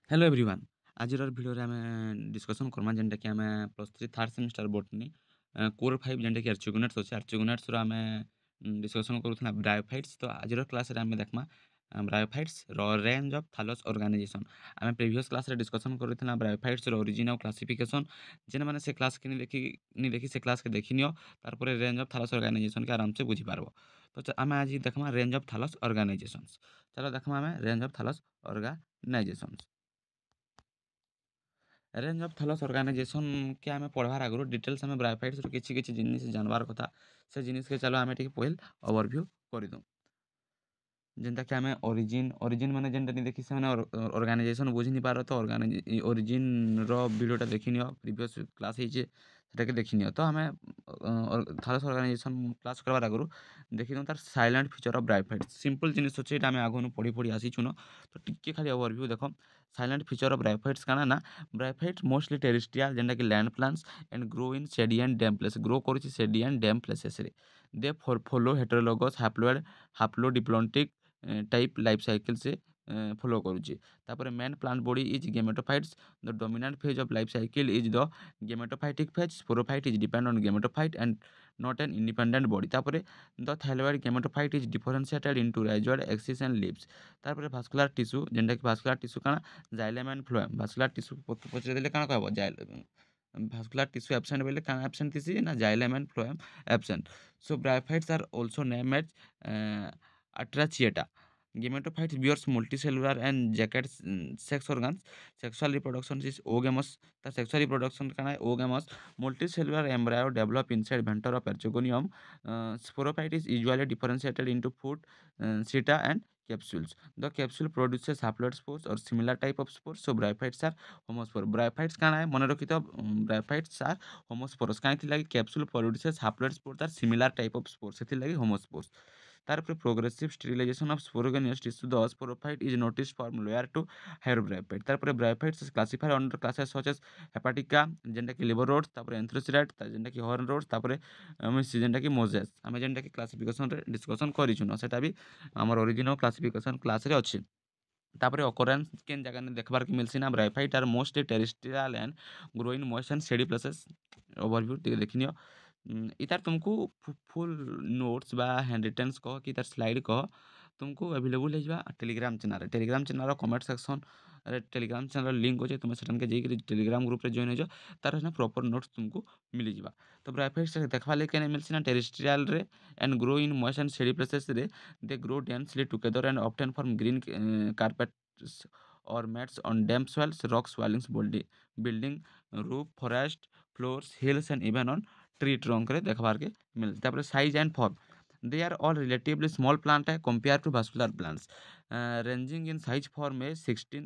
Hello everyone. आज video रे आमे डिस्कशन करमा जेनटा कि आमे plus 3 third semester botany core 5 जेनटा कि आर्चिगोनेट्स अछि आर्चिगोनेट्स रो आमे डिस्कशन करूथना ब्रायोफाइट्स। तो आज क्लास रे आमे देखमा ब्रायोफाइट्स रो रेंज ऑफ थालस ऑर्गेनाइजेशन। आमे प्रीवियस क्लास रे डिस्कशन करूथना ब्रायोफाइट्स रो ओरिजिन और क्लासिफिकेशन। जेन माने से क्लास के देखि से क्लास के देखिनियो तार परे रेंज ऑफ थालस ऑर्गेनाइजेशन के आराम से बुझी पारबो। तो आमे आज देखमा रेंज ऑफ थालस ऑर्गेनाइजेशंस। चलो देखमा आमे range of thallus organisations. Range of thallus organisation के आमे पढ़वार आगु डिटेल्स आमे ब्रायोफाइट्स रो किछि किछि जिनिस जानबार कथा। से जिनिस के चलो आमे टिके पहिल ओवरव्यू करिदो। जेनता कि आमे ओरिजिन माने जेनटा नि देखि से माने ऑर्गेनाइजेशन बुझि नि पारो तो ओरिजिन रो वीडियोटा देखिनियो प्रीवियस क्लास हिचे सेटा के देखिनियो। तो आमे थालस ऑर्गेनाइजेशन क्लास करबार आगु देखिनो तार silent feature of bryophytes. Simple जिनिस अछि एटा आमे आगुनु पढि पढि आसी छुनो। तो टिके खाली ओवरव्यू देखो। साइलेंट फीचर ऑफ ब्रायोफाइट्स काना ना ब्रायोफाइट मोस्टली टेरेस्ट्रियल जेनटा कि land plants and grow in shady and damp place grow करिछि शेडी एंड डैम प्लेसेस रे। They follow heterologous haploid haplodiplontic type life cycle से फॉलो करुच्ची। तापर main plant body is gametophytes. The dominant phase of life cycle is the gametophytic phase. Sporophyte is depend on gametophyte and not an independent body. तापर the thalloid gametophyte is differentiated into rhizoid axis and leaves. तापर vascular tissue जेनटा कि vascular tissue काना xylem and phloem. Vascular tissue पचरे देले काना कहबो xylem. Vascular tissue absent बेले काना एब्सेंट थिसी ना xylem and phloem absent. So bryophytes are also named as atrachiata. Gametophytes bears multicellular and jacket sex organs. Sexual reproduction is oogamous. The sexual reproduction can I oogamous. Multicellular embryo develop inside venter of Archegonium. Sporophyte is usually differentiated into foot, seta and capsules. The capsule produces haploid spores or similar type of spores. So bryophytes are homospore. Bryophytes can I monorokita bryophytes are homosporous. Kind like capsule produces haploid spores are similar type of spores. Like homospores. তারপরে progressive sterilization of sporogenous tissue, the sporophyte is noticed from lower to higher bryophyte. তারপরে bryophytes is classified under classes such as hepatica যেটা কি liver rods, তারপরে anthracis যেটা কি horn rods, তারপরে আমি যেটা কি moses আমি যেটা কি ক্লাসিফিকেশন রে ডিসকশন করিছুন সেটা भी আমার অরিজিনাল ক্লাসিফিকেশন ক্লাস রে ଅଛି। তারপরে occurrence কেন জায়গা দেখবার কি মিলছি না bryophyte are mostly terrestrial and grow in moist and shady places. Overview টিকে দেখিনিও। इतार तुमको फुल नोट्स बा हैंड रिटन्स कह कि तार स्लाइड कह तुमको अवेलेबल हो Telegram channel. Telegram channel comment section अरे टेलीग्राम चैनल लिंक अच्छे तुम सेठान के जाइए टेलीग्राम ग्रुप रे जॉइन हो तार ना प्रॉपर नोट्स तुमको मिल जा। तो ब्रायोफाइट्स देखा लेकिन मिलसी ना टेरेस्ट्रियल रे and grow in moist and shady places रे। They grow densely together and often form green carpets or mats on damp soils, rock swellings, building, roof, forest, floors, hills and even on tree trunk रे देखबार के मिलते। तापर size and form they are all relatively small plant है compare to vascular plants ranging in size form में 16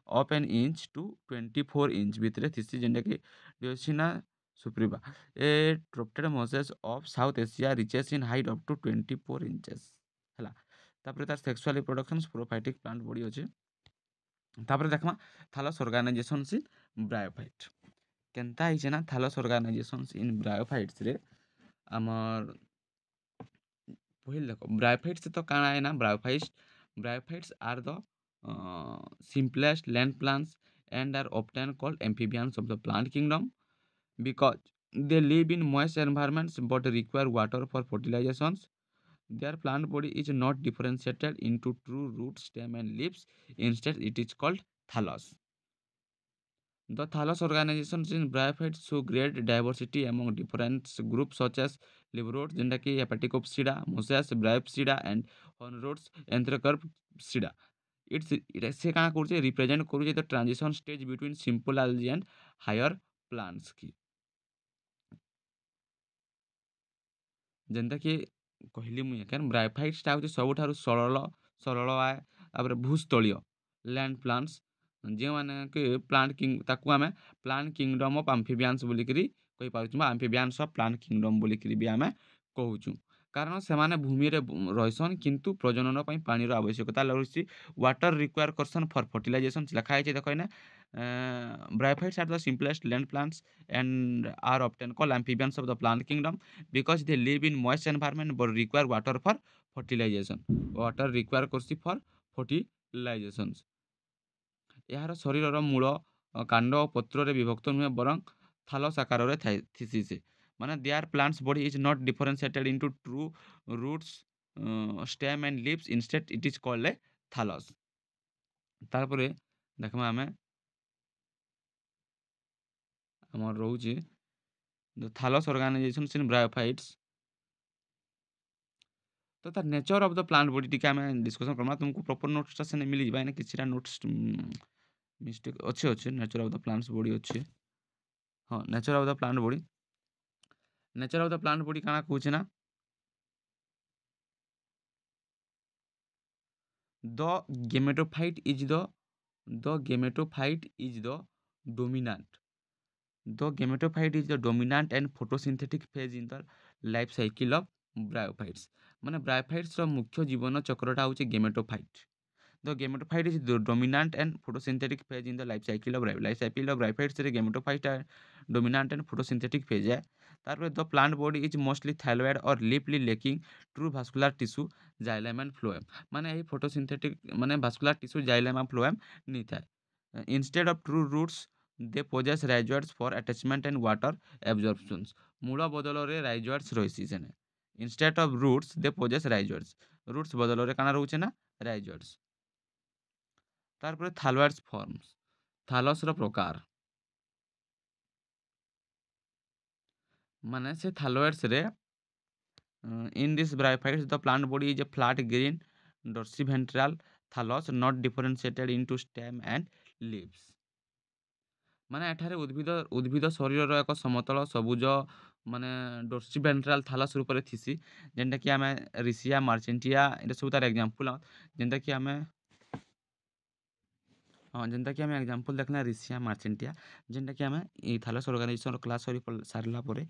of an inch to 24 inch भितर थीसी जेनटा कि Dawsonia superba a tropical mosses of South Asia reaches in height up to 24 inches हला। तापर तार sexual reproduction sporophytic plant body अछि। तापर देखमा थालस ऑर्गेनाइजेशंस इन ब्रायोफाइट केनता हिचे ना थालस ऑर्गेनाइजेशंस इन ब्रायोफाइट्स रे आमर पहिल देखो ब्रायोफाइट्स तो काना है ना bryophytes are the simplest land plants and are often called amphibians of the plant kingdom because they live in moist environments but require water for fertilizations. Their plant body is not differentiated into true root, stem and leaves. Instead it is called thallus. The thallus organizations in bryophytes show great diversity among different groups such as liveroids, Hepaticopsida, Mosaic, Bryopsida, and Hornrods, Anthracarpsida. It से कहाँ करुचे represent करुचे the transition stage between simple algae and higher plants की जेनता कि कहली मुझे क्या ब्रायोफाइट्सटा हूँ सबुठार सरल आए तापर भूस्थलीय लैंड प्लांट्स जो मैंने कि प्लांट किंग ताकू आम प्लांट किंगडम ऑफ एम्फिबियंस बोलिकी कही पार्छुँ एम्फिबियंस ऑफ प्लांट किंगडम बोलिकी भी आम कहूँ कारण से माने भूमि रे रहीसन किंतु प्रजनन ପାଇଁ ପାଣିର ଆବଶ୍ୟକତା ରହିଛି वाटर रिक्वायर करसन फॉर फर्टिलाइजेशन लिखा है देखो ना bryophytes are the simplest land plants and are often called amphibians of the plant kingdom because they live in moist environment but require water for fertilization. Water require करसी for fertilizations. ଏହାର ଶରୀରର ମୂଳ କାଣ୍ଡ ଓ ପତ୍ରରେ ବିଭକ୍ତ ନୁହେଁ ବରଂ ଥାଲସ୍ ଆକାରରେ ଥିସି ସେ ମାନେ their plants body is not differentiated into true roots stem and leaves instead it is called a thallus. ତାପରେ ଦେଖମା ଆମେ ଆମର ରହୁଛି ଥାଲସ୍ ଅର୍ଗାନାଇଜେସନ୍ ଇନ୍ ବ୍ରାयोफाइट्स। तो तार nature of the plant body टिके आम डिस्कसन करमा तुमको प्रॉपर नोट्सटा से मिल जाए ना किसी नोट्स मिस्टेक अच्छे अच्छे nature of the plants body अच्छे। हाँ nature of the plant body nature of the plant body काना कहूँ ना the gametophyte is the gametophyte is the dominant the gametophyte is the dominant and photosynthetic phase in the life cycle of bryophytes माने bryophytes मुख्य जीवन चक्रटा हूँ gametophyte. The gametophyte is the dominant and photosynthetic phase in the life cycle of life cycle of bryophite से gametophyte dominant and photosynthetic phase है। तारपर the plant body is mostly thyroid or leafly lacking true vascular tissue xylem and phloem माने यही photosynthetic माने vascular tissue xylem and phloem नहीं था। Instead of true roots they possess rhizoids for attachment and water absorptions मूल बदल रे rhizoids रही सेने instead of roots they possess rhizoids roots बदल रे काना रहउचे ना rhizoids। तारपर थालोइड्स फॉर्म्स थालस रो प्रकार माने से थालोइड्स रे in this bryophytes the plant body is a flat green dorsiventral thallus not differentiated into stem and leaves माने एठारे उद्भिद उद्भिद शरीर एक समतल सबुज माने डोर्सिवेंट्रल थालस रूप रे थिसी जेंटा कि आमे रिसिया मार्चेंटिया एटा सब तार एग्जांपल जेंटा कि आमे हाँ जेनता कि आम एग्जांपल देखना रिसिया मार्चेंटिया जेनटा कि आम ये थालस ऑर्गेनाइजेशन क्लास सारा पर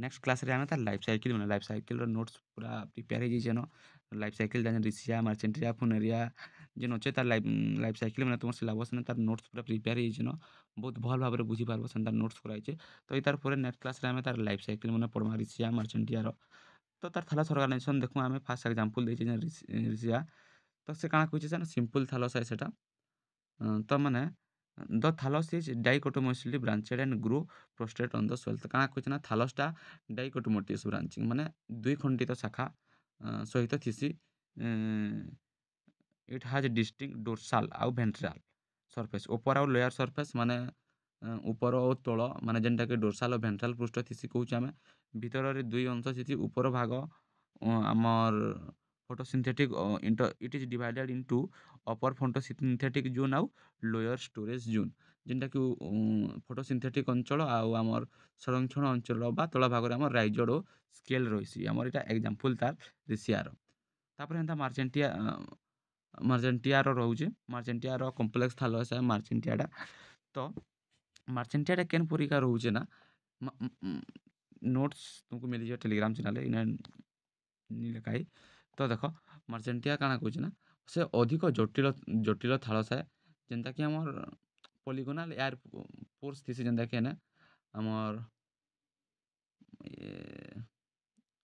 नेक्स्ट क्लास रे आम तार लाइफ साइकिल नोट्स पूरा प्रिपेयर हो जाइन लाइफ साइकिल जेन रिसिया मार्चेंटिया फुनेरिया जेन अच्छे तार लाइफ साइकिल मैंने तुम सिलेबस ने तार नोट्स पूरा प्रिपेयर हो जाइन बहुत भल भाव में बुझीपार से तार नोट्स कराइए तो ये तार पर नेक्स्ट क्लास रे आम तार लाइफ साइकिल मैंने पढ़मा रिसिया मार्चेंटिया तो तार थालस ऑर्गेनाइजेशन देखो आम फास्ट एग्जांपल देचे रिसिया तो से काଣା कहूँ से सिंपल थालस है सेटा तो माने the थालस is dichotomously branched and grow prostate on the soil तो काଣା कहूँ ना थालसटा डाइकोटोमोटियस ब्रांचिंग माने दुई खंडित शाखा सहित थिसी इट हैज डिस्टिंक्ट डोर्साल आउ वेंट्राल सरफेस ऊपर आउ लोअर सरफेस माने ऊपर और तल माने जेनटा कि डोर्साल और वेंट्राल पृष्ठ थिसी कहूँ आम भीतर रे दुई अंश थिसी ऊपर भाग आमर photosynthetic it is divided into upper photosynthetic zone आउ lower storage zone जेनटा कि photosynthetic अंचल आउ आमर संरक्षण अंचल बा तला भाग रे आमर राइजोड और स्केल रहिसी आमर एटा एग्जांपल तार रिसियार तापर हेंता मार्जेंटिया रो रहउचे मार्जेंटिया रो कॉम्प्लेक्स थालस है मार्जेंटिया टा तो मार्जेंटिया टा केन परिका रहउचे ना नोट्स तुमको मिल जाए टेलीग्राम चैनल इन लिखाई तो देख मार्जेंटिया काଣା कहूँ ना से अधिक जटिल जटिल थालस है जेनता कि आमर पॉलीगोनल एयर पोर्स थी जेनता कि आमर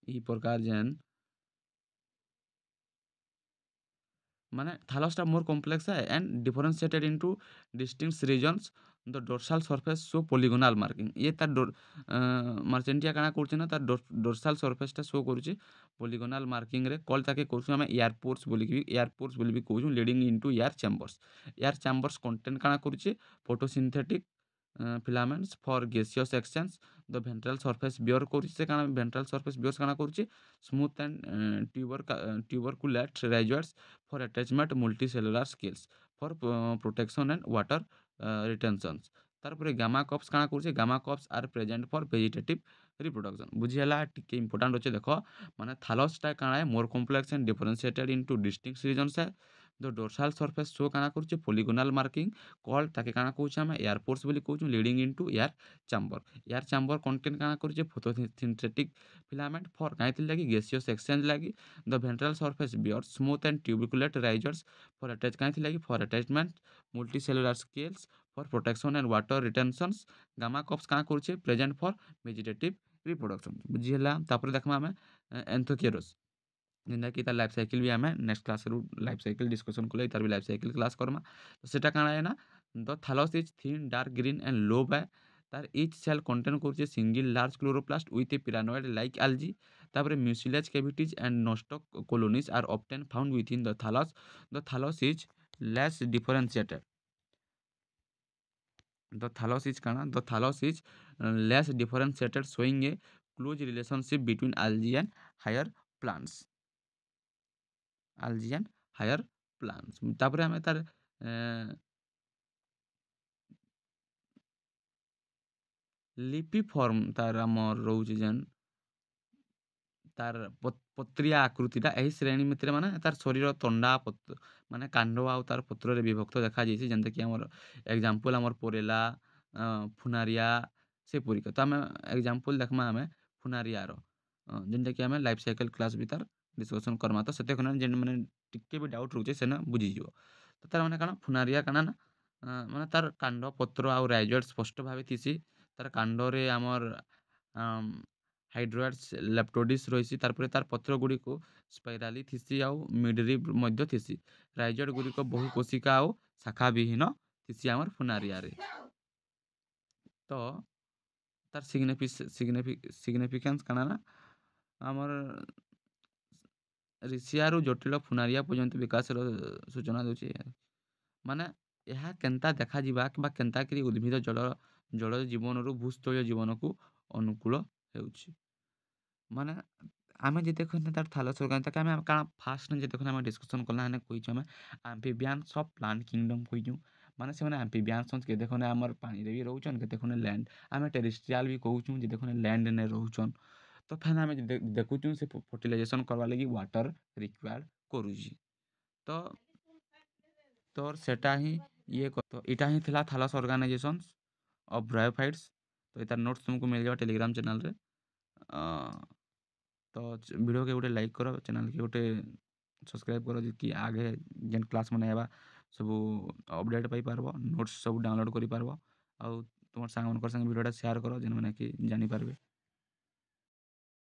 ई प्रकार जेन माने थालसटा मोर कॉम्प्लेक्स है and differentiated into distinct regions the dorsal surface show polygonal marking ये तार मार्चेंटिया काଣା करछ ना तार डोर्साल सरफेसटा शो करूछ पॉलीगोनल मार्किंग रे कॉल ताके कहू हम एयरपोर्ट्स बोली भी कहू leading into air chambers content काଣା करूछ photosynthetic filaments for gaseous exchange the ventral surface bear करूछ से काଣା वेंट्रल सरफेस बियर काଣା करूछ smooth and tuberculate rhizoids for attachment multicellular scales for protection and water retentions तारपर गामा कप्स काଣା करूछ gemma cups are present for vegetative reproduction बुझिला टिके इंपोर्टेंट होचे देखो माने थालसटा काଣା है more complex and differentiated into distinct regions है द डोर्साल सरफेस शो काଣା करूछ पॉलीगोनल मार्किंग कॉल ताके काଣା कहूछ हम एयरपोर्ट्स बोली कहूछ leading into air chamber content काଣା करूछ फोटोसिंथेटिक फिलामेंट फॉर काइथिल लागी गैसियस एक्सचेंज लागी the ventral surface bear smooth and ट्यूबिकुलेट risers for attach काइथिल लागी for attachment multicellular scales for protection and water retentions gemma cups काଣା करूछ प्रेजेंट फॉर वेजिटेटिव रिप्रोडक्शन बुझिला तापर देखमा हम एंथोकेरोस जेनता कि तार लाइफ साइकिल भी आम next class life cycle discussion कले तार भी लाइफ साइकिल क्लास करमा तो सेटा काଣା है ना the thallus is thin dark green and low by ତାର ଇଚ୍ ସେଲ୍ କଣ୍ଟେନ୍ କରୁଛେ single large chloroplast with a pyrenoid like algae. ତାପରେ mucilage cavities and Nostoc colonies are often found within the thallus is less differentiated. The thallus is କାଣା the thallus is less differentiated showing a close relationship between algae and higher plants. Algae and higher plants ତାପରେ ଆମେ ତାର लिपि form तार आमर रोचे जेन तार पत्रिया आकृतिटा एही श्रेणी मित्र माने तार शरीर तंडा माने कांड आउ तार पत्र रे विभक्त देखा जाइए जेनता कि आमर एग्जांपल आमर पोरेला फुनारिया से परिका तो आम एग्जांपल देखमा आम फुनारिया जेनटा कि आम लाइफ साइकिल क्लास भी तार डिस्कशन करमा तो से जेन मैंने टिके भी डाउट रोचे से बुझीज तो तार माने काना फुनारिया काना ना माने तार कांड पत्र आउ राइजोइड स्पष्ट भाव थीसी तार कांडरे आमर हाइड्रोइड्स लेप्टोडिस रही तारपर तार पत्र गुड़ी को स्पाइराली थीसी आउ मिडरी मध्य थीसी राइजोइड गुड़ी को बहु कोशिका आउ शाखा विहीन थीसी आमर फुनारिया रे। तो तार सिग्निफिकेंस काना ना आमर ऋषियारू जटिल फुनारिया पर्यंत विकास सूचना दूचे माने यह केनता देखा जिबा कि केनता करी उद्भिद जल जीवन रु भूस्थलीय जीवन को अनुकूल हेउछि माने आमे जे देखन तार थालस ऑर्गेन तक आमे का फास्ट जे देखन आमे डिस्कशन करला हने कोइ छमे एम्फीबियंस ऑफ प्लांट किंगडम कोइजु माने से माने एम्फीबियंस के देखन हमर पानी रे भी रहउछन के देखन लैंड आमे टेरेस्ट्रियल भी कहउछु जे देखन लैंड ने रहउछन तो फेन आमे देखुछु से फर्टिलाइजेशन करवा लगी वाटर रिक्वायर्ड करूजी तो तोर सेटा ही ये तो इटा ही थिला थालस ऑर्गेनाइजेशन ऑफ ब्रायोफाइट्स तो इतार नोट्स तुमको मिल जाए टेलीग्राम चैनल रे तो वीडियो के गोटे लाइक करो चैनल के गोटे सब्सक्राइब करो कि आगे जेन क्लास मन आवा सब अपडेट पाई पारबो नोट्स सब डाउनलोड करि पारबो आउ तुम सांग मन संग वीडियोटा शेयर करो जेन माने कि जानि पारबे।